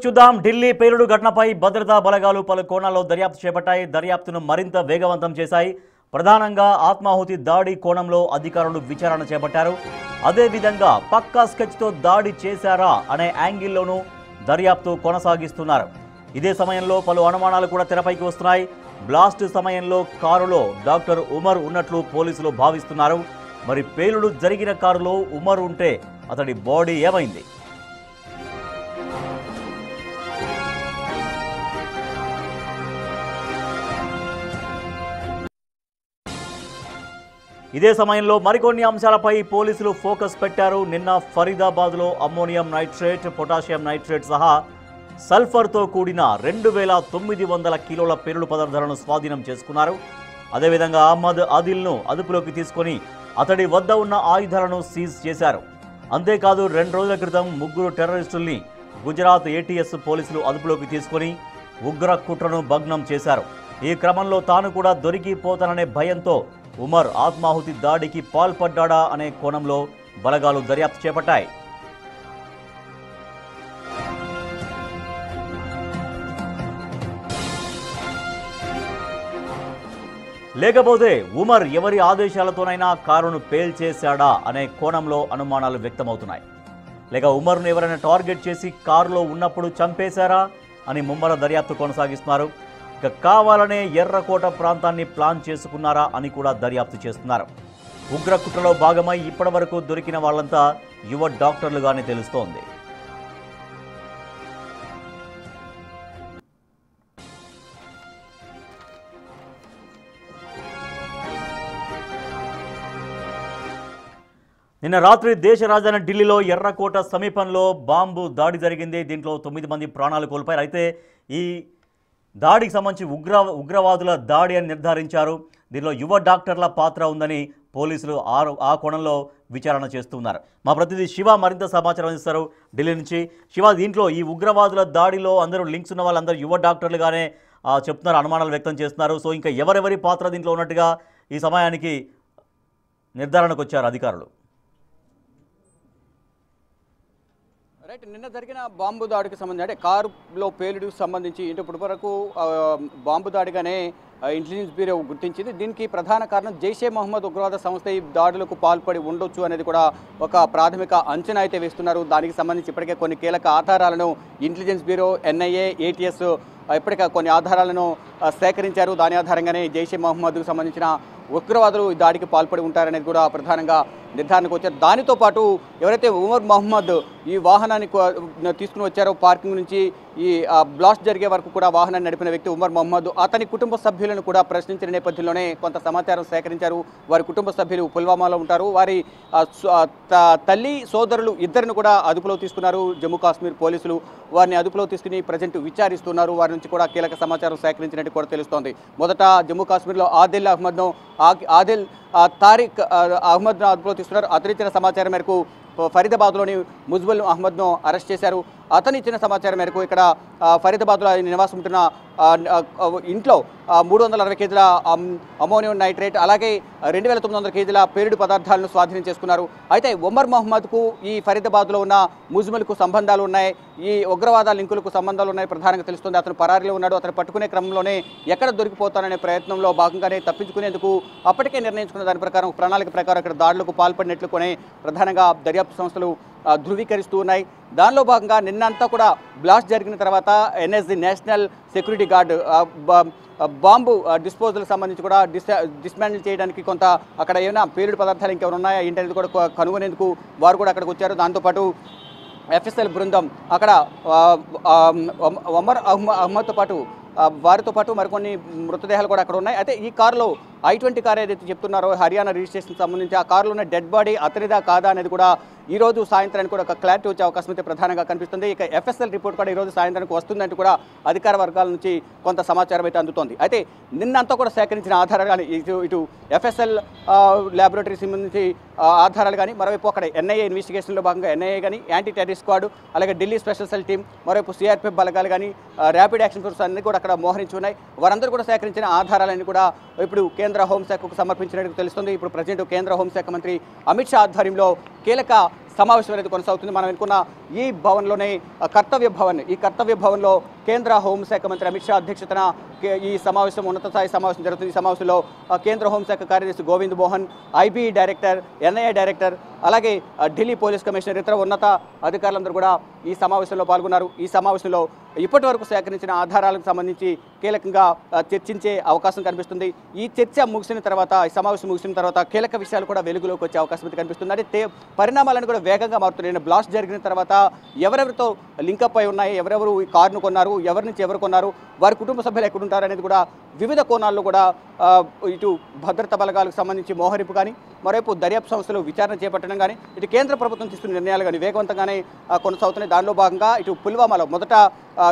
చూద్దాం. ఢిల్లీ పేలుడు ఘటనపై భద్రతా బలగాలు పలు కోణాల్లో దర్యాప్తు చేపట్టాయి. దర్యాప్తును మరింత వేగవంతం చేశాయి. ప్రధానంగా ఆత్మాహుతి దాడి కోణంలో అధికారులు విచారణ చేపట్టారు. అదేవిధంగా పక్కా స్కెచ్తో దాడి చేశారా అనే యాంగిల్లోనూ దర్యాప్తు కొనసాగిస్తున్నారు. ఇదే సమయంలో పలు అనుమానాలు కూడా తెరపైకి వస్తున్నాయి. బ్లాస్ట్ సమయంలో కారులో డాక్టర్ ఉమర్ ఉన్నట్లు పోలీసులు భావిస్తున్నారు. మరి పేలుడు జరిగిన కారులో ఉమర్ ఉంటే అతడి బాడీ ఏమైంది? ఇదే సమయంలో మరికొన్ని అంశాలపై పోలీసులు ఫోకస్ పెట్టారు. నిన్న ఫరీదాబాద్లో అమ్మోనియం నైట్రేట్, పొటాషియం నైట్రేట్ సహా సల్ఫర్తో కూడిన 2900 కిలోల పేలుడు పదార్థాలను స్వాధీనం చేసుకున్నారు. అదేవిధంగా అహ్మద్ ఆదిల్ను అదుపులోకి తీసుకొని అతడి వద్ద ఉన్న ఆయుధాలను సీజ్ చేశారు. అంతేకాదు 2 రోజుల క్రితం 3 టెర్రరిస్టుల్ని గుజరాత్ ఏటీఎస్ పోలీసులు అదుపులోకి తీసుకొని ఉగ్ర కుట్రను భగ్నం చేశారు. ఈ క్రమంలో తాను కూడా దొరికిపోతాననే భయంతో ఉమర్ ఆత్మాహుతి దాడికి పాల్పడ్డా అనే కోణంలో బలగాలు దర్యాప్తు చేపట్టాయి. లేకపోతే ఉమర్ ఎవరి ఆదేశాలతోనైనా కారును పేల్చేశాడా అనే కోణంలో అనుమానాలు వ్యక్తమవుతున్నాయి. లేక ఉమర్ను ఎవరైనా టార్గెట్ చేసి కారులో ఉన్నప్పుడు చంపేశారా అని ముమ్మర దర్యాప్తు కొనసాగిస్తున్నారు. ఇక కావాలనే ఎర్రకోట ప్రాంతాన్ని ప్లాన్ చేసుకున్నారా అని కూడా దర్యాప్తు చేస్తున్నారు. ఉగ్ర కుట్రలో భాగమై ఇప్పటివరకు దొరికిన వాళ్ళంతా యువ డాక్టర్లుగానే తెలుస్తోంది. నిన్న రాత్రి దేశ రాజధాని ఢిల్లీలో ఎర్రకోట సమీపంలో బాంబు దాడి జరిగింది. దీంట్లో 9 మంది ప్రాణాలు కోల్పోయారు. అయితే ఈ దాడికి సంబంధించి ఉగ్రవాదుల దాడి అని నిర్ధారించారు. దీనిలో యువ డాక్టర్ల పాత్ర ఉందని పోలీసులు ఆ కోణంలో విచారణ చేస్తున్నారు. మా ప్రతినిధి శివ మరింత సమాచారం అందిస్తారు ఢిల్లీ నుంచి. శివ, దీంట్లో ఈ ఉగ్రవాదుల దాడిలో అందరూ లింక్స్ ఉన్న వాళ్ళందరూ యువ డాక్టర్లుగానే చెప్తున్నారు, అనుమానాలు వ్యక్తం చేస్తున్నారు. సో ఇంకా ఎవరెవరి పాత్ర దీంట్లో ఉన్నట్టుగా ఈ సమయానికి నిర్ధారణకు వచ్చారు అధికారులు? రైట్, నిన్న జరిగిన బాంబు దాడికి సంబంధించి అంటే కారులో పేలుడుకు సంబంధించి ఇప్పటి వరకు బాంబు దాడిగానే ఇంటెలిజెన్స్ బ్యూరో గుర్తించింది. దీనికి ప్రధాన కారణం జైషే మహమ్మద్ ఉగ్రవాద సంస్థ ఈ దాడులకు పాల్పడి ఉండొచ్చు అనేది కూడా ఒక ప్రాథమిక అంచనా అయితే వేస్తున్నారు. దానికి సంబంధించి ఇప్పటికే కొన్ని కీలక ఆధారాలను ఇంటెలిజెన్స్ బ్యూరో, ఎన్ఐఏ, ఏటీఎస్ ఇప్పటికే కొన్ని ఆధారాలను సేకరించారు. దాని ఆధారంగానే జైషే మహమ్మద్కు సంబంధించిన ఉగ్రవాదులు ఈ దాడికి పాల్పడి ఉంటారనేది కూడా ప్రధానంగా నిర్ధారణకు వచ్చారు. దానితో పాటు ఎవరైతే ఉమర్ మహమ్మద్ ఈ వాహనాన్ని తీసుకుని వచ్చారో పార్కింగ్ నుంచి ఈ బ్లాస్ట్ జరిగే వరకు కూడా వాహనాన్ని నడిపిన వ్యక్తి ఉమర్ మహమ్మద్, అతని కుటుంబ సభ్యులను కూడా ప్రశ్నించిన నేపథ్యంలోనే కొంత సమాచారం సేకరించారు. వారి కుటుంబ సభ్యులు పుల్వామాలో ఉంటారు. వారి తల్లి, సోదరులు ఇద్దరిని కూడా అదుపులో తీసుకున్నారు జమ్మూ కాశ్మీర్ పోలీసులు. వారిని అదుపులో తీసుకుని ప్రజెంట్ విచారిస్తున్నారు. వారి నుంచి కూడా కీలక సమాచారం సేకరించినట్టు కూడా తెలుస్తోంది. మొదట జమ్మూ కాశ్మీర్లో ఆదిల్ తారిక్ అహ్మద్ను అదుపులో తీసుకున్నారు. అతనిచ్చిన సమాచారం మేరకు ఫరీదాబాద్లోని ముజ్బల్ అహ్మద్ను అరెస్ట్ చేశారు. అతను ఇచ్చిన సమాచారం మేరకు ఇక్కడ ఫరీదాబాద్లో నివాసం ఉంటున్న ఇంట్లో 360 కేజీల అమోనియం నైట్రేట్, అలాగే 2900 కేజీల పేలుడు పదార్థాలను స్వాధీనం చేసుకున్నారు. అయితే ఉమర్ మహమ్మద్కు ఈ ఫరీదాబాద్లో ఉన్న ముజ్మల్కు సంబంధాలు ఉన్నాయి, ఈ ఉగ్రవాద లింకులకు సంబంధాలు ఉన్నాయి ప్రధానంగా తెలుస్తుంది. అతను పరారీలో ఉన్నాడు. అతను పట్టుకునే క్రమంలోనే ఎక్కడ దొరికిపోతాననే ప్రయత్నంలో భాగంగానే తప్పించుకునేందుకు అప్పటికే నిర్ణయించుకున్న దాని ప్రకారం ప్రణాళిక ప్రకారం ఇక్కడ దాడులకు పాల్పడినట్లు కొని ప్రధానంగా దర్యాప్తు సంస్థలు ధృవీకరిస్తూ ఉన్నాయి. దానిలో భాగంగా నిన్నంతా కూడా బ్లాస్ట్ జరిగిన తర్వాత NSG national security guard bomb డిస్పోజల్కి సంబంధించి కూడా డిస్మాండిల్ చేయడానికి కొంత అక్కడ ఏమైనా పేలుడు పదార్థాలు ఇంకెవరు ఉన్నాయా ఏంటనేది కూడా కనుగొనేందుకు వారు కూడా అక్కడికి వచ్చారు. దాంతోపాటు ఎఫ్ఎస్ఎల్ బృందం అక్కడ ఉమర్ అహ్మద్తో పాటు వారితో పాటు మరికొన్ని మృతదేహాలు కూడా అక్కడ ఉన్నాయి. అయితే ఈ కారులో I-20 కార్ ఏదైతే చెప్తున్నారో హర్యానా రిజిస్ట్రేషన్ సంబంధించి ఆ కారులో ఉన్న డెడ్ బాడీ అతనిదా కాదా అనేది కూడా ఈరోజు సాయంత్రానికి కూడా ఒక క్లారిటీ వచ్చే అవకాశం అయితే ప్రధానంగా కనిపిస్తుంది. ఇక ఎఫ్ఎస్ఎల్ రిపోర్ట్ కూడా ఈరోజు సాయంత్రానికి వస్తుందంటూ కూడా అధికార వర్గాల నుంచి కొంత సమాచారం అయితే అందుతోంది. అయితే నిన్నంతా కూడా సేకరించిన ఆధారాలు కానీ ఇటు ఎఫ్ఎస్ఎల్ ల్యాబొరేటరీ సంబంధించి ఆధారాలు కానీ, మరోవైపు అక్కడ ఎన్ఐఏ ఇన్వెస్టిగేషన్లో భాగంగా ఎన్ఐఏ కానీ, యాంటీ టెర్రరిస్ట్ స్క్వాడ్, అలాగే ఢిల్లీ స్పెషల్ సెల్ టీం, మరోవైపు సిఆర్పిఎఫ్ బలగాలు కానీ, ర్యాపిడ్ యాక్షన్ ఫోర్స్ అన్ని కూడా అక్కడ మోహరించి ఉన్నాయి. వారందరూ కూడా సేకరించిన ఆధారాలన్నీ కూడా ఇప్పుడు కేంద్ర హోంశాఖకు సమర్పించినట్టు తెలుస్తుంది. ఇప్పుడు ప్రజెంట్ కేంద్ర హోంశాఖ మంత్రి అమిత్ షా ఆధ్వర్యంలో కీలక సమావేశం అనేది కొనసాగుతుంది. మనం అనుకున్న ఈ భవన్లోనే కర్తవ్య భవన్, ఈ కర్తవ్య భవన్లో కేంద్ర హోంశాఖ మంత్రి అమిత్ షా అధ్యక్షతన ఈ సమావేశం, ఉన్నత స్థాయి సమావేశం జరుగుతుంది. ఈ సమావేశంలో కేంద్ర హోంశాఖ కార్యదర్శి Govind Mohan, IB director, NIA director, అలాగే ఢిల్లీ పోలీస్ కమిషనర్, ఇతర ఉన్నత అధికారులందరూ కూడా ఈ సమావేశంలో పాల్గొన్నారు. ఈ సమావేశంలో ఇప్పటి వరకు సేకరించిన ఆధారాలకు సంబంధించి కీలకంగా చర్చించే అవకాశం కనిపిస్తుంది. ఈ చర్చ ముగిసిన తర్వాత, ఈ సమావేశం ముగిసిన తర్వాత కీలక విషయాలు కూడా వెలుగులోకి వచ్చే అవకాశం అయితే కనిపిస్తుంది. అంటే పరిణామాలను కూడా వేగంగా మారుతున్నాయి. బ్లాస్ట్ జరిగిన తర్వాత ఎవరెవరితో లింకప్ అయి ఉన్నాయి, ఎవరెవరు ఈ కారును కొన్నారు, ఎవరి నుంచి ఎవరు కొన్నారు, వారి కుటుంబ సభ్యులు ఎక్కడుంటారు అనేది కూడా వివిధ కోణాల్లో కూడా ఇటు భద్రతా బలగాలకు సంబంధించి మోహరింపు కానీ, మరోవైపు దర్యాప్తు సంస్థలు విచారణ చేపట్టడం కానీ, ఇటు కేంద్ర ప్రభుత్వం తీసుకున్న నిర్ణయాలు కానీ వేగవంతంగానే కొనసాగుతున్నాయి. దానిలో భాగంగా ఇటు పుల్వామాలో మొదట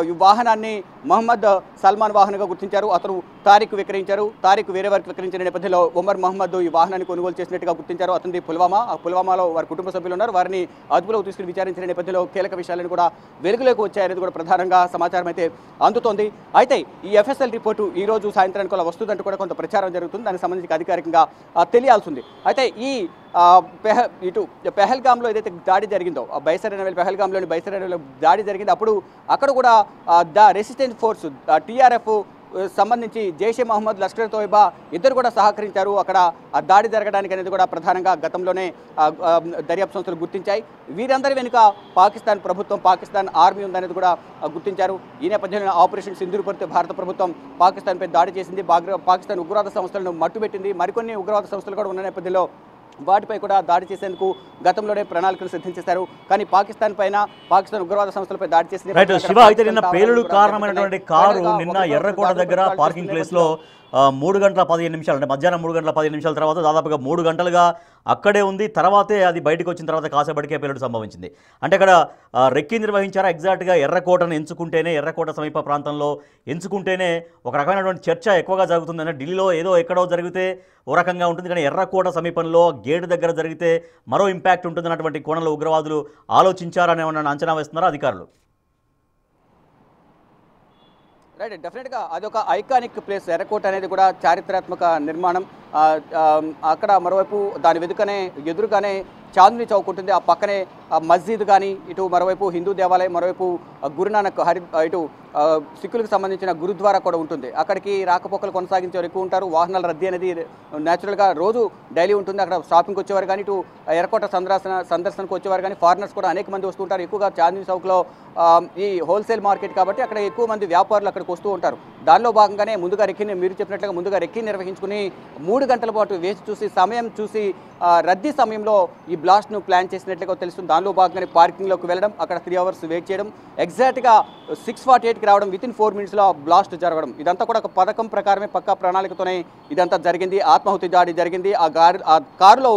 ఈ వాహనాన్ని మహమ్మద్ సల్మాన్ వాహనంగా గుర్తించారు. అతను తారీఖు విక్రయించారు. తారీఖు వేరే వారికి విక్రయించిన నేపథ్యంలో ఉమర్ మహమ్మద్ ఈ వాహనాన్ని కొనుగోలు చేసినట్టుగా గుర్తించారు. అతనిది పుల్వామా. ఆ పుల్వామాలో వారి కుటుంబ సభ్యులు ఉన్నారు. వారిని అదుపులోకి తీసుకుని విచారించిన నేపథ్యంలో కీలక విషయాలను కూడా వెలుగులోకి వచ్చాయనేది కూడా ప్రధానంగా సమాచారం అయితే అందుతోంది. అయితే ఈ ఎఫ్ఎస్ఎల్ రిపోర్టు ఈ రోజు సాయంత్రానికి అలా వస్తుందంటూ కూడా కొంత ప్రచారం జరుగుతుంది. దానికి సంబంధించి అధికారికంగా తెలియాల్సింది. అయితే ఈ ఇటు పెహల్గామ్లో ఏదైతే దాడి జరిగిందో, బైసరనవేల్ పెహల్గామ్లోని బైసరనవేల్ దాడి జరిగింది. అప్పుడు అక్కడ కూడా ద రెసిస్టెన్స్ ఫోర్స్ టీఆర్ఎఫ్ సంబంధించి జైషే మహమ్మద్, లష్కర్ తోయిబా ఇద్దరు కూడా సహకరించారు అక్కడ ఆ దాడి జరగడానికి అనేది కూడా ప్రధానంగా గతంలోనే దర్యాప్తు సంస్థలు గుర్తించాయి. వీరందరి వెనుక పాకిస్తాన్ ప్రభుత్వం, పాకిస్తాన్ ఆర్మీ ఉందనేది కూడా గుర్తించారు. ఈ నేపథ్యంలో ఆపరేషన్ సింధూర్పై భారత ప్రభుత్వం పాకిస్తాన్పై దాడి చేసింది. పాకిస్తాన్ ఉగ్రవాద సంస్థలను మట్టుబెట్టింది. మరికొన్ని ఉగ్రవాద సంస్థలు కూడా ఉన్న నేపథ్యంలో వాటిపై కూడా దాడి చేసేందుకు గతంలోనే ప్రణాళికలు సిద్ధం చేశారు. కానీ పాకిస్తాన్ ఉగ్రవాద సంస్థలపై దాడి చేసింది. శివ, అయితే నిన్న పేలుడు కారణమైనటువంటి కారు నిన్న ఎర్రకోట దగ్గర పార్కింగ్ ప్లేస్ లో 3 గంటల 15 నిమిషాలు, అంటే మధ్యాహ్నం 3 గంటల 15 నిమిషాల తర్వాత దాదాపుగా 3 గంటలుగా అక్కడే ఉంది. తర్వాతే అది బయటకు వచ్చిన తర్వాత కాసేపటికే పేలుడు సంభవించింది. అంటే అక్కడ రెక్కి నిర్వహించారా? ఎగ్జాక్ట్గా ఎర్రకోటను ఎంచుకుంటేనే, ఎర్రకోట సమీప ప్రాంతంలో ఎంచుకుంటేనే ఒక రకమైనటువంటి చర్చ ఎక్కువగా జరుగుతుంది. అంటే ఢిల్లీలో ఏదో ఎక్కడో జరిగితే ఓ రకంగా ఉంటుంది, కానీ ఎర్రకోట సమీపంలో గేటు దగ్గర జరిగితే మరో ఇంపాక్ట్ ఉంటుందన్నటువంటి కోణంలో ఉగ్రవాదులు ఆలోచించారని అంచనా వేస్తున్నారా అధికారులు? రైట్, డెఫినెట్గా అదొక ఐకానిక్ ప్లేస్. ఎర్రకోట అనేది కూడా చారిత్రాత్మక నిర్మాణం. అక్కడ మరోవైపు దాని ఎదురుగానే చాందిని చౌక్ ఉంటుంది. ఆ పక్కనే మస్జిద్ కానీ, ఇటు మరోవైపు హిందూ దేవాలయం, మరోవైపు గురునానక్ ఇటు సిక్కులకు సంబంధించిన గురుద్వారా కూడా ఉంటుంది. అక్కడికి రాకపోకలు కొనసాగించేవారు ఎక్కువ ఉంటారు. వాహనాల రద్దీ అనేది న్యాచురల్గా రోజు డైలీ ఉంటుంది. అక్కడ షాపింగ్కి వచ్చేవారు కానీ, ఇటు ఎర్రకోట సందర్శనకు వచ్చేవారు కానీ, ఫారినర్స్ కూడా అనేక మంది వస్తుంటారు. ఎక్కువగా చాందిని చౌక్లో ఈ హోల్సేల్ మార్కెట్ కాబట్టి అక్కడ ఎక్కువ మంది వ్యాపారులు అక్కడికి వస్తూ ఉంటారు. దానిలో భాగంగానే మీరు చెప్పినట్లుగా ముందుగా రెక్కి నిర్వహించుకుని 3 గంటల పాటు వేచి చూసి, సమయం చూసి, రద్దీ సమయంలో ఈ బ్లాస్ట్ను ప్లాన్ చేసినట్లుగా తెలుస్తుంది. దానిలో భాగంగానే పార్కింగ్లోకి వెళ్ళడం, అక్కడ 3 అవర్స్ వెయిట్ చేయడం, ఎగ్జాక్ట్గా 6:48కి రావడం, వితిన్ 4 మినిట్స్లో బ్లాస్ట్ జరగడం, ఇదంతా కూడా ఒక పథకం ప్రకారమే, పక్కా ప్రణాళికతోనే ఇదంతా జరిగింది. ఆత్మాహుతి దాడి జరిగింది. ఆ కారులో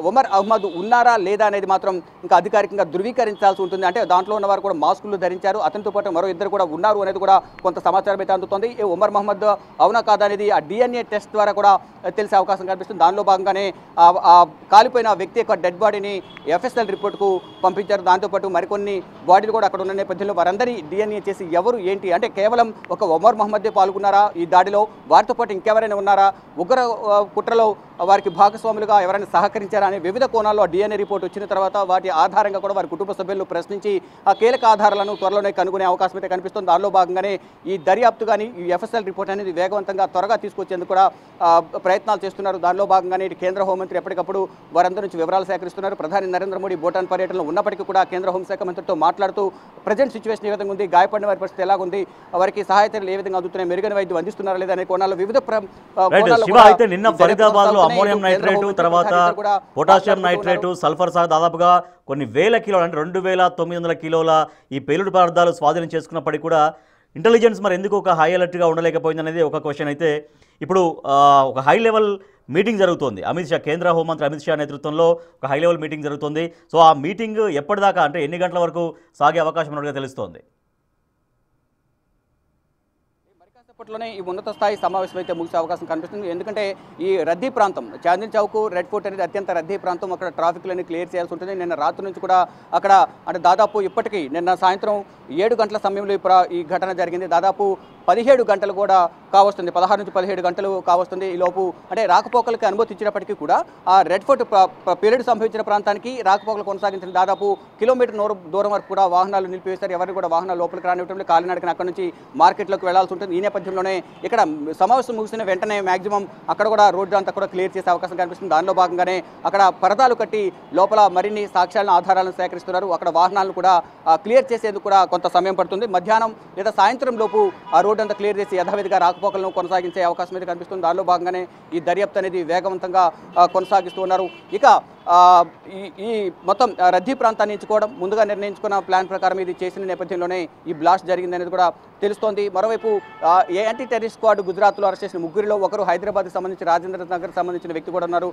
ఉమర్ అహ్మద్ ఉన్నారా లేదా అనేది మాత్రం ఇంకా అధికారికంగా ధృవీకరించాల్సి ఉంటుంది. అంటే దాంట్లో ఉన్నవారు కూడా మాస్కులు ధరించారు. అతనితో పాటు మరో 2 కూడా ఉన్నారు అనేది కూడా కొంత సమాచారం అయితే అందుతుంది. ఉమర్ మహమ్మద్ అవునా కాదా అనేది ఆ DNA టెస్ట్ ద్వారా కూడా తెలిసే అవకాశం కనిపిస్తుంది. దానిలో భాగంగానే కాలిపోయిన వ్యక్తి యొక్క డెడ్ బాడీని FSL రిపోర్ట్కు పంపించారు. దాంతోపాటు మరికొన్ని బాడీలు కూడా అక్కడ ఉన్న నేపథ్యంలో వారందరి DNA చేసి ఎవరు ఏంటి, అంటే కేవలం ఒక ఉమర్ మహమ్మదే పాల్గొన్నారా ఈ దాడిలో, వారితో పాటు ఇంకెవరైనా ఉన్నారా, ఉగ్ర కుట్రలో వారికి భాగస్వాములుగా ఎవరైనా సహకరించారా అనే వివిధ కోణాల్లో DNA రిపోర్ట్ వచ్చిన తర్వాత వాటి ఆధారంగా కూడా వారి కుటుంబ సభ్యులను ప్రశ్నించి ఆ కీలక ఆధారాలను త్వరలోనే కనుగొనే అవకాశం అయితే కనిపిస్తుంది. దానిలో భాగంగానే ఈ దర్యాప్తు కానీ, ఈ FSL రిపోర్ట్ అనేది వేగవంతంగా త్వరగా తీసుకొచ్చేందుకు కూడా ప్రయత్నాలు చేస్తున్నారు. దానిలో భాగంగానే కేంద్ర హోంమంత్రి ఎప్పటికప్పుడు వారందరి నుంచి వివరాలు సేకరిస్తున్నారు. ప్రధాని నరేంద్ర మోడీ భూటాన్ పర్యటనలో ఉన్నప్పటికీ కూడా కేంద్ర హోంశాఖ మంత్రితో మాట్లాడుతూ ప్రజెంట్ సిచ్యువేషన్ ఏ విధంగా ఉంది, గాయపడిన వారి పరిస్థితి ఎలాగుంది, వారికి సహాయ చర్యలు ఏ విధంగా అందుతున్నాయి, మెరుగైన వైద్యం అందిస్తున్నారా లేదా అనే కోణాల్లో వివిధ అమోనియం నైట్రేట్, తర్వాత పొటాషియం నైట్రేట్, సల్ఫర్ సహా దాదాపుగా కొన్ని వేల కిలోలు, అంటే 2900 కిలోల ఈ పేలుడు పదార్థాలు స్వాధీనం చేసుకున్నప్పటికీ కూడా ఇంటెలిజెన్స్ మరి ఎందుకు ఒక హై అలర్ట్గా ఉండలేకపోయింది అనేది ఒక క్వశ్చన్. అయితే ఇప్పుడు ఒక హై లెవెల్ మీటింగ్ జరుగుతోంది. అమిత్ షా, కేంద్ర హోంమంత్రి అమిత్ షా నేతృత్వంలో ఒక హై లెవెల్ మీటింగ్ జరుగుతుంది. సో ఆ మీటింగ్ ఎప్పటిదాకా, అంటే ఎన్ని గంటల వరకు సాగే అవకాశం ఉన్నట్టుగా తెలుస్తోంది? అప్పట్లోనే ఈ ఉన్నత స్థాయి సమావేశం అయితే ముగిసే అవకాశం కనిపిస్తుంది. ఎందుకంటే ఈ రద్దీ ప్రాంతం చాందిని చౌక్, రెడ్ ఫోర్ట్ అనేది అత్యంత రద్దీ ప్రాంతం. అక్కడ ట్రాఫిక్లన్నీ క్లియర్ చేయాల్సి ఉంటుంది. నిన్న రాత్రి నుంచి కూడా అక్కడ అంటే దాదాపు ఇప్పటికీ నిన్న సాయంత్రం 7 గంటల సమయంలో ఈ ఘటన జరిగింది. దాదాపు 17 గంటలు కూడా కావస్తుంది, 16 నుంచి 17 గంటలు కావస్తుంది. ఈ లోపు అంటే రాకపోకలకి అనుమతి ఇచ్చినప్పటికీ కూడా ఆ రెడ్ ఫోర్ట్ పేలుడు సంభవించిన ప్రాంతానికి రాకపోకలు కొనసాగించిన దాదాపు కిలోమీటర్ దూరం వరకు కూడా వాహనాలు నిలిపివేస్తారు. ఎవరిని కూడా వాహనాలు లోపలికి రానివ్వడం, కాలినడకన అక్కడ నుంచి మార్కెట్లోకి వెళ్లాల్సి ఉంటుంది. ఈ నేపథ్యంలోనే ఇక్కడ సమావేశం ముగిసిన వెంటనే మ్యాక్సిమం అక్కడ కూడా రోడ్డు అంతా కూడా క్లియర్ చేసే అవకాశం కనిపిస్తుంది. దానిలో భాగంగానే అక్కడ పరదాలు కట్టి లోపల మరిన్ని సాక్ష్యాలను, ఆధారాలను సేకరిస్తున్నారు. అక్కడ వాహనాలను కూడా క్లియర్ చేసేందుకు కూడా కొంత సమయం పడుతుంది. మధ్యాహ్నం లేదా సాయంత్రం లోపు ఆ రోడ్డు అంతా క్లియర్ చేసి యథావిధిగా రాకపోకలను కొనసాగించే అవకాశం అయితే కనిపిస్తుంది. దానిలో భాగంగానే ఈ దర్యాప్తు అనేది వేగవంతంగా కొనసాగిస్తూ ఉన్నారు. ఇక ఈ మొత్తం రద్దీ ప్రాంతాన్ని ఎంచుకోవడం ముందుగా నిర్ణయించుకున్న ప్లాన్ ప్రకారం ఇది చేసిన నేపథ్యంలోనే ఈ బ్లాస్ట్ జరిగిందనేది కూడా తెలుస్తోంది. మరోవైపు యాంటీ టెర్రరిస్ట్ స్క్వాడ్ గుజరాత్లో అరెస్ట్ చేసిన ముగ్గురిలో ఒకరు హైదరాబాద్కి సంబంధించి రాజేంద్ర నగర్ సంబంధించిన వ్యక్తి కూడా ఉన్నారు.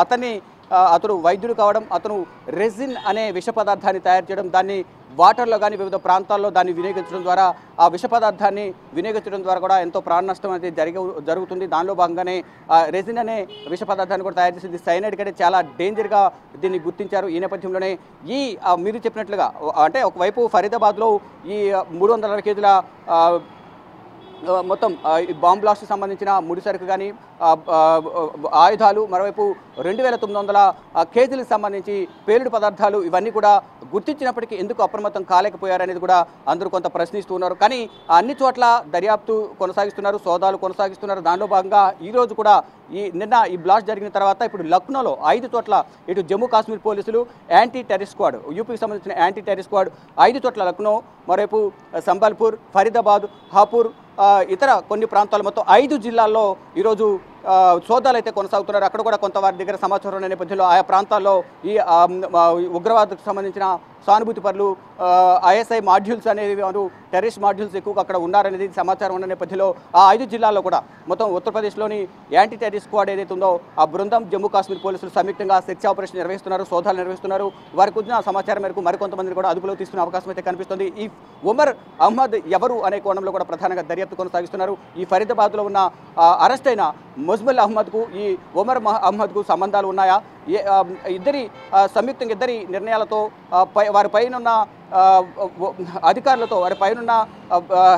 అతను వైద్యుడు కావడం, అతను రెజిన్ అనే విష పదార్థాన్ని తయారు చేయడం, దాన్ని వాటర్లో కానీ వివిధ ప్రాంతాల్లో దాన్ని వినియోగించడం ద్వారా, ఆ విష పదార్థాన్ని వినియోగించడం ద్వారా కూడా ఎంతో ప్రాణ నష్టం అనేది జరుగుతుంది. దానిలో భాగంగానే రెజిన్ అనే విష పదార్థాన్ని కూడా తయారు చేసింది. సైనైడ్ కంటే చాలా డేంజర్గా దీన్ని గుర్తించారు. ఈ నేపథ్యంలోనే మీరు చెప్పినట్లుగా అంటే ఒకవైపు ఫరీదాబాద్లో ఈ 360 కేజీల మొత్తం ఈ బాంబ్ బ్లాస్ట్కి సంబంధించిన ముడి సరుకు కానీ ఆయుధాలు, మరోవైపు 2900 కేజీలకు సంబంధించి పేలుడు పదార్థాలు ఇవన్నీ కూడా గుర్తించినప్పటికీ ఎందుకు అప్రమత్తం కాలేకపోయారనేది కూడా అందరూ కొంత ప్రశ్నిస్తూ ఉన్నారు. కానీ అన్ని చోట్ల దర్యాప్తు కొనసాగిస్తున్నారు, సోదాలు కొనసాగిస్తున్నారు. దానిలో భాగంగా ఈరోజు కూడా నిన్న ఈ బ్లాస్ట్ జరిగిన తర్వాత ఇప్పుడు లక్నోలో 5 చోట్ల ఇటు జమ్మూ కాశ్మీర్ పోలీసులు యాంటీ టెర్రరిస్ట్ స్క్వాడ్, యూపీకి సంబంధించిన యాంటీ టెర్రరిస్ట్ స్క్వాడ్ 5 చోట్ల లక్నో, మరోవైపు సంబల్పూర్, ఫరీదాబాద్, హాపూర్, ఇతర కొన్ని ప్రాంతాలు మొత్తం 5 జిల్లాల్లో ఈరోజు సోదాలు అయితే కొనసాగుతున్నారు. అక్కడ కూడా కొంత వారి దగ్గర సమాచారం ఉన్న నేపథ్యంలో ఆయా ప్రాంతాల్లో ఈ ఉగ్రవాదకు సంబంధించిన సానుభూతి పరులు, ఐఎస్ఐ మాడ్యూల్స్ అనేవి, టెర్రరిస్ట్ మాడ్యూల్స్ ఎక్కువగా అక్కడ ఉన్నారనేది సమాచారం ఉన్న నేపథ్యంలో ఆ 5 జిల్లాల్లో కూడా మొత్తం ఉత్తరప్రదేశ్లోని యాంటీ టెర్రరిస్ట్ స్క్వాడ్ ఏదైతే ఉందో ఆ బృందం జమ్మూ కాశ్మీర్ పోలీసులు సంయుక్తంగా సెర్చ్ ఆపరేషన్ నిర్వహిస్తున్నారు, సోదాలు నిర్వహిస్తున్నారు. వారికి వచ్చిన సమాచారం మేరకు మరికొంతమందిని కూడా అదుపులో తీసుకునే అవకాశం అయితే కనిపిస్తుంది. ఈ ఉమర్ అహ్మద్ ఎవరు అనే కోణంలో కూడా ప్రధానంగా దర్యాప్తు కొనసాగిస్తున్నారు. ఈ ఫరీదాబాద్లో ఉన్న అరెస్ట్ అయిన ముజ్మల్ అహ్మద్కు ఈ ఉమర్ అహ్మద్కు సంబంధాలు ఉన్నాయా? సంయుక్తంగా ఇద్దరి నిర్ణయాలతో వారి పైన అధికారులతో, వారి పైన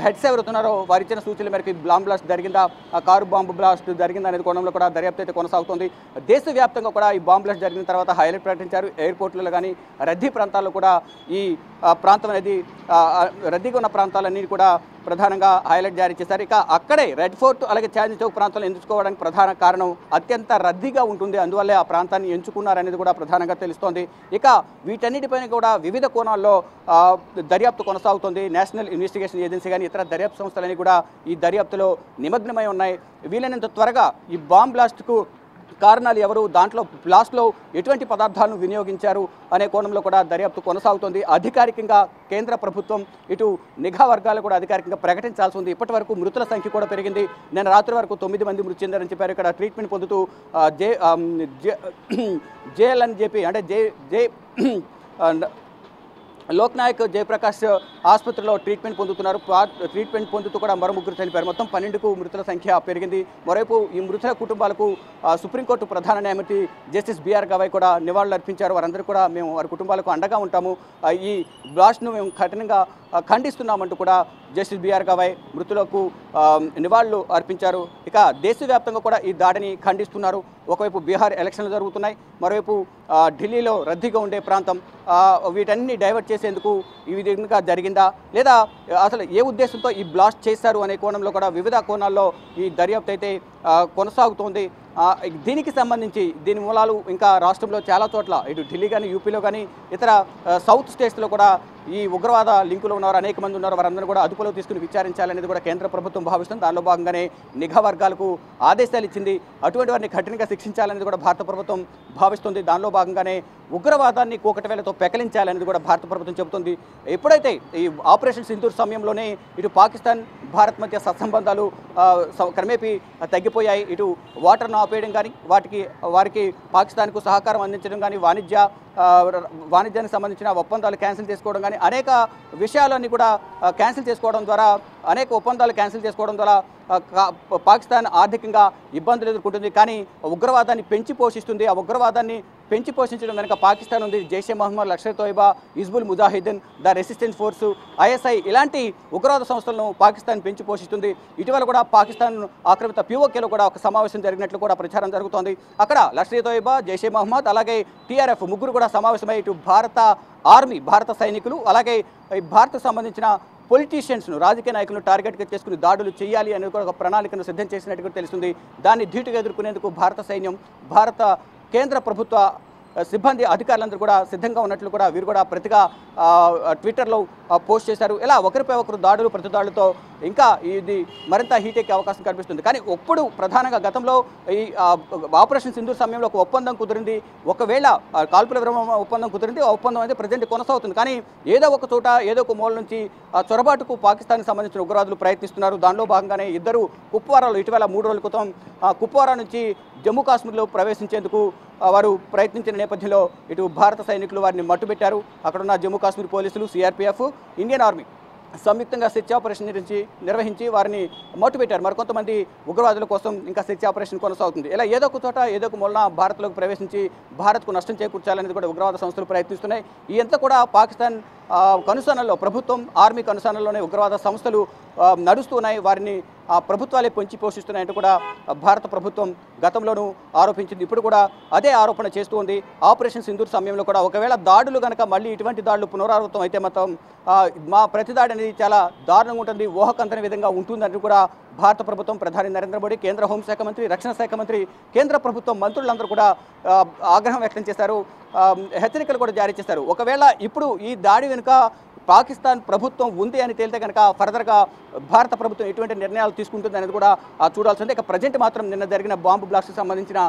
హెడ్స్ ఎవరుతున్నారో వారి ఇచ్చిన సూచనల మేరకు బాంబ్ బ్లాస్ట్ జరిగిందా, కారు బాంబు బ్లాస్ట్ జరిగిందా అనేది కోణంలో కూడా దర్యాప్తు అయితే కొనసాగుతుంది. దేశవ్యాప్తంగా కూడా ఈ బాంబ్ బ్లాస్ట్ జరిగిన తర్వాత హైలైట్ ప్రకటించారు. ఎయిర్పోర్ట్లలో కానీ రద్దీ ప్రాంతాల్లో కూడా ఈ ప్రాంతం అనేది రద్దీగా ఉన్న ప్రాంతాలన్నీ కూడా ప్రధానంగా హైలైట్ జారీ చేశారు. ఇక అక్కడే రెడ్ ఫోర్ట్ అలాగే చాందిని చౌక్ ప్రాంతాలను ఎంచుకోవడానికి ప్రధాన కారణం అత్యంత రద్దీగా ఉంటుంది, అందువల్లే ఆ ప్రాంతాన్ని ఎంచుకున్నారనేది కూడా ప్రధానంగా తెలుస్తోంది. ఇక వీటన్నిటిపైన కూడా వివిధ కోణాల్లో దర్యాప్తు కొనసాగుతుంది. నేషనల్ ఇన్వెస్టిగేషన్ ఏజెన్సీ కానీ ఇతర దర్యాప్తు సంస్థలన్నీ కూడా ఈ దర్యాప్తులో నిమగ్నమై ఉన్నాయి. వీలైనంత త్వరగా ఈ బాంబ్ బ్లాస్ట్కు కారణాలు ఎవరు, దాంట్లో బ్లాస్ట్లో ఎటువంటి పదార్థాలను వినియోగించారు అనే కోణంలో కూడా దర్యాప్తు కొనసాగుతుంది. అధికారికంగా కేంద్ర ప్రభుత్వం ఇటు నిఘా వర్గాలు కూడా అధికారికంగా ప్రకటించాల్సి ఉంది. ఇప్పటి వరకు మృతుల సంఖ్య కూడా పెరిగింది. నిన్న రాత్రి వరకు 9 మంది మృతి చెందారని చెప్పారు. ఇక్కడ ట్రీట్మెంట్ పొందుతూ జేఎల్ఎన్జేపీ అంటే జే లోక్నాయక్ జయప్రకాష్ ఆసుపత్రిలో ట్రీట్మెంట్ పొందుతున్నారు. ట్రీట్మెంట్ పొందుతూ కూడా మరో 3 చనిపోయారు. మొత్తం 12కు మృతుల సంఖ్య పెరిగింది. మరోవైపు ఈ మృతుల కుటుంబాలకు సుప్రీంకోర్టు ప్రధాన న్యాయమూర్తి జస్టిస్ బిఆర్ గవాయ్ కూడా నివాళులు అర్పించారు. వారందరూ కూడా మేము వారి కుటుంబాలకు అండగా ఉంటాము, ఈ బ్లాస్ట్ను మేము కఠినంగా ఖండిస్తున్నామంటూ కూడా జస్టిస్ బిఆర్ గవాయ్ మృతులకు నివాళులు అర్పించారు. ఇక దేశవ్యాప్తంగా కూడా ఈ దాడిని ఖండిస్తున్నారు. ఒకవైపు బీహార్ ఎలక్షన్లు జరుగుతున్నాయి, మరోవైపు ఢిల్లీలో రద్దీగా ఉండే ప్రాంతం, వీటన్ని డైవర్ట్ చేసేందుకు ఈ విధంగా జరిగిందా లేదా అసలు ఏ ఉద్దేశంతో ఈ బ్లాస్ట్ చేశారు అనే కోణంలో కూడా వివిధ కోణాల్లో ఈ దర్యాప్తు అయితే కొనసాగుతోంది. దీనికి సంబంధించి దీని మూలాలు ఇంకా రాష్ట్రంలో చాలా చోట్ల ఇటు ఢిల్లీ కానీ యూపీలో కానీ ఇతర సౌత్ స్టేట్స్లో కూడా ఈ ఉగ్రవాద లింకులు ఉన్నారు, అనేక మంది ఉన్నారు. వారందరూ కూడా అదుపులో తీసుకుని విచారించాలనేది కూడా కేంద్ర ప్రభుత్వం భావిస్తుంది. దానిలో భాగంగానే నిఘా వర్గాలకు ఆదేశాలు ఇచ్చింది. అటువంటి వారిని కఠినంగా శిక్షించాలనేది కూడా భారత ప్రభుత్వం భావిస్తుంది. దానిలో భాగంగానే ఉగ్రవాదాన్ని కూకటవేలతో పెకలించాలనేది కూడా భారత ప్రభుత్వం చెబుతుంది. ఎప్పుడైతే ఈ ఆపరేషన్ సింధూర్ సమయంలోనే ఇటు పాకిస్తాన్ భారత్ మధ్య సత్సంబంధాలు క్రమేపీ తగ్గిపోయాయి. ఇటు వాటర్ను ఆపేయడం కానీ వారికి పాకిస్తాన్కు సహకారం అందించడం కానీ వాణిజ్యానికి సంబంధించిన ఒప్పందాలు క్యాన్సిల్ చేసుకోవడం కానీ కానీ అనేక విషయాలన్నీ కూడా క్యాన్సిల్ చేసుకోవడం ద్వారా, అనేక ఒప్పందాలు క్యాన్సిల్ చేసుకోవడం ద్వారా పాకిస్తాన్ ఆర్థికంగా ఇబ్బందులు ఎదుర్కొంటుంది. కానీ ఉగ్రవాదాన్ని పెంచి పోషిస్తుంది. ఆ ఉగ్రవాదాన్ని పెంచి పోషించడం వెనుక పాకిస్తాన్ ఉంది. జైషే మహమ్మద్, లష్కర్ తోయిబా, హిజ్బుల్ ముజాహిద్దీన్, ద రెసిస్టెన్స్ ఫోర్సు, ఐఎస్ఐ ఇలాంటి ఉగ్రవాద సంస్థలను పాకిస్తాన్ పెంచి పోషిస్తుంది. ఇటీవల కూడా పాకిస్తాన్ ఆక్రమిత పిఓకేలో కూడా ఒక సమావేశం జరిగినట్లు కూడా ప్రచారం జరుగుతోంది. అక్కడ లష్కర్ తోయిబా, జైషే మహమ్మద్ అలాగే టీఆర్ఎఫ్ ముగ్గురు కూడా సమావేశమై ఇటు భారత ఆర్మీ, భారత సైనికులు అలాగే భారత్కు సంబంధించిన పొలిటీషియన్స్ను, రాజకీయ నాయకులను టార్గెట్గా చేసుకుని దాడులు చేయాలి అనేది కూడా ఒక ప్రణాళికను సిద్ధం చేసినట్టు కూడా తెలుస్తుంది. దాన్ని ధీటుగా ఎదుర్కొనేందుకు భారత సైన్యం, భారత కేంద్ర ప్రభుత్వ సిబ్బంది, అధికారులందరూ కూడా సిద్ధంగా ఉన్నట్లు కూడా వీరు కూడా ప్రతిగా ట్విట్టర్లో పోస్ట్ చేశారు. ఇలా ఒకరిపై ఒకరు దాడులు, ప్రతిదాడులతో ఇంకా ఇది మరింత హీట్ ఎక్కే అవకాశం కనిపిస్తుంది. కానీ ఇప్పుడు ప్రధానంగా గతంలో ఈ ఆపరేషన్ సింధూర్ సమయంలో ఒక ఒప్పందం కుదిరింది. ఒకవేళ కాల్పుల విరమణ ఒప్పందం కుదిరింది. ఆ ఒప్పందం అయితే ప్రజెంట్ కొనసాగుతుంది. కానీ ఏదో ఒక చోట, ఏదో ఒక మూల నుంచి చొరబాటుకు పాకిస్తాన్కి సంబంధించిన ఉగ్రవాదులు ప్రయత్నిస్తున్నారు. దానిలో భాగంగానే ఇద్దరు కుప్వారాలో ఇటీవల 3 రోజుల క్రితం కుప్వారా నుంచి జమ్మూ కాశ్మీర్లో ప్రవేశించేందుకు వారు ప్రయత్నించిన నేపథ్యంలో ఇటు భారత సైనికులు వారిని మట్టుబెట్టారు. అక్కడున్న జమ్మూ కాశ్మీర్ పోలీసులు, సిఆర్పీఎఫ్, ఇండియన్ ఆర్మీ సంయుక్తంగా సెర్చ్ ఆపరేషన్ నిర్వహించి వారిని మట్టుబెట్టారు. మరికొంతమంది ఉగ్రవాదుల కోసం ఇంకా సెర్చ్ ఆపరేషన్ కొనసాగుతుంది. ఇలా ఏదో ఒక చోట, ఏదో ఒక మూలన భారత్లోకి ప్రవేశించి భారత్కు నష్టం చేకూర్చాలనేది కూడా ఉగ్రవాద సంస్థలు ప్రయత్నిస్తున్నాయి. ఇదంతా కూడా పాకిస్తాన్ కనుసనల్లో, ప్రభుత్వం ఆర్మీ కనుసనల్లోనే ఉగ్రవాద సంస్థలు నడుస్తున్నాయి. వారిని ప్రభుత్వాలే పెంచి పోషిస్తున్నాయంటూ కూడా భారత ప్రభుత్వం గతంలోనూ ఆరోపించింది. ఇప్పుడు కూడా అదే ఆరోపణ చేస్తూ ఉంది. ఆపరేషన్ సింధూర్ సమయంలో కూడా ఒకవేళ దాడులు కనుక మళ్ళీ ఇటువంటి దాడులు పునరావృతం అయితే మాత్రం మా ప్రతిదాడి అనేది చాలా దారుణంగా ఉంటుంది, ఊహకందని విధంగా ఉంటుందని కూడా భారత ప్రభుత్వం, ప్రధాని నరేంద్ర మోడీ, కేంద్ర హోంశాఖ మంత్రి, రక్షణ శాఖ మంత్రి, కేంద్ర ప్రభుత్వం మంత్రులందరూ కూడా ఆగ్రహం వ్యక్తం చేశారు. హెచ్చరికలు కూడా జారీ చేశారు. ఒకవేళ ఇప్పుడు ఈ దాడి వెనుక పాకిస్తాన్ ప్రభుత్వం ఉంది అని తేలితే కనుక ఫర్దర్గా భారత ప్రభుత్వం ఎటువంటి నిర్ణయాలు తీసుకుంటుంది అనేది కూడా చూడాల్సిందే. ఇక ప్రజెంట్ మాత్రం నిన్న జరిగిన బాంబు బ్లాస్ట్కి సంబంధించిన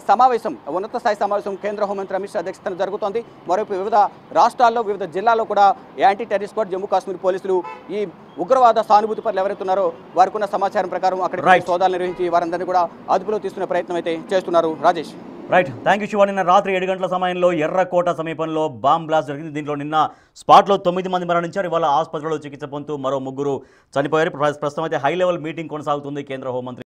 సమావేశం, ఉన్నత స్థాయి సమావేశం కేంద్ర హోంమంత్రి అమిత్ షా అధ్యక్షతన జరుగుతోంది. మరోవైపు వివిధ రాష్ట్రాల్లో, వివిధ జిల్లాల్లో కూడా anti terrorist squad, Jammu Kashmir పోలీసులు ఈ ఉగ్రవాద సానుభూతి పరులు ఎవరైతే ఉన్నారో వారికి ఉన్న సమాచారం ప్రకారం అక్కడ సోదాలు నిర్వహించి వారందరినీ కూడా అదుపులో తీసుకునే ప్రయత్నం అయితే చేస్తున్నారు. Rajesh. Right, thank you Shiva. నిన్న రాత్రి 7 గంటల సమయంలో ఎర్రకోట సమీపంలో బాంబ్ బ్లాస్ట్ జరిగింది. దీంట్లో నిన్న స్పాట్లో 9 మంది మరణించారు. ఇవాళ ఆసుపత్రిలో చికిత్స పొందుతూ మరో 3 చనిపోయారు. ప్రస్తుతం అయితే హై లెవెల్ మీటింగ్ కొనసాగుతుంది కేంద్ర హోంమంత్రి